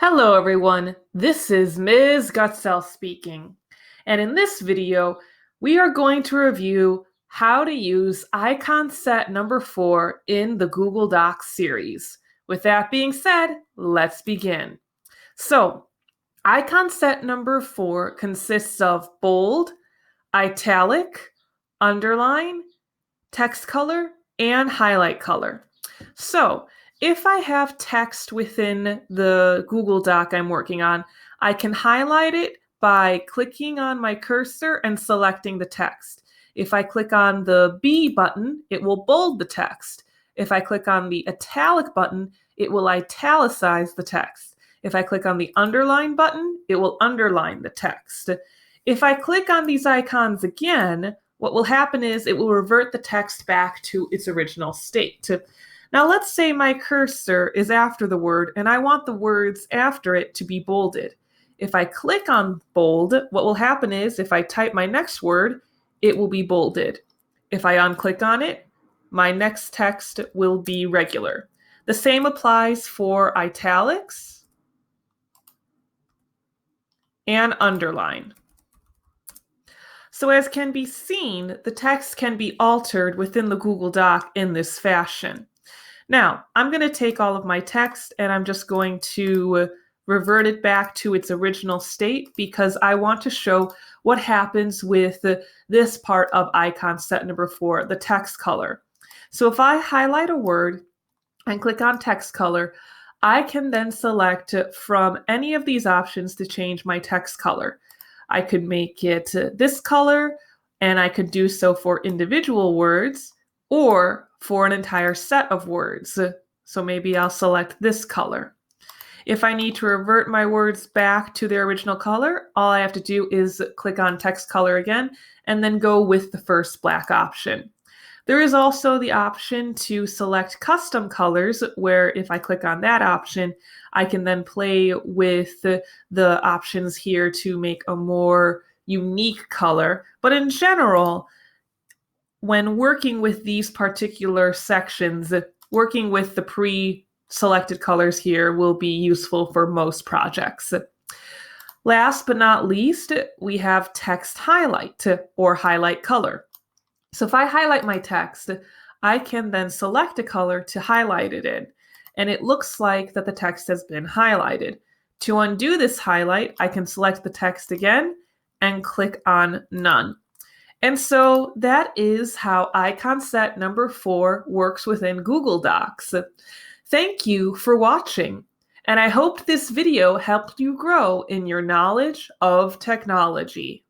Hello everyone, this is Ms. Gutsell speaking, and in this video we are going to review how to use icon set number 4 in the Google Docs series. With that being said, let's begin. So, icon set number 4 consists of bold, italic, underline, text color, and highlight color. So, if I have text within the Google Doc I'm working on, I can highlight it by clicking on my cursor and selecting the text. If I click on the B button, it will bold the text. If I click on the italic button, it will italicize the text. If I click on the underline button, it will underline the text. If I click on these icons again, what will happen is it will revert the text back to its original state. Now let's say my cursor is after the word and I want the words after it to be bolded. If I click on bold, what will happen is if I type my next word, it will be bolded. If I unclick on it, my next text will be regular. The same applies for italics and underline. So as can be seen, the text can be altered within the Google Doc in this fashion. Now, I'm going to take all of my text and I'm just going to revert it back to its original state because I want to show what happens with this part of icon set number 4, the text color. So if I highlight a word and click on text color, I can then select from any of these options to change my text color. I could make it this color, and I could do so for individual words or for an entire set of words. So maybe I'll select this color. If I need to revert my words back to their original color, all I have to do is click on text color again and then go with the first black option. There is also the option to select custom colors, where if I click on that option, I can then play with the options here to make a more unique color. But in general, when working with these particular sections, working with the pre-selected colors here will be useful for most projects. Last but not least, we have text highlight or highlight color. So if I highlight my text, I can then select a color to highlight it in, and it looks like that the text has been highlighted. To undo this highlight, I can select the text again and click on none. And so that is how icon set number 4 works within Google Docs. Thank you for watching, and I hope this video helped you grow in your knowledge of technology.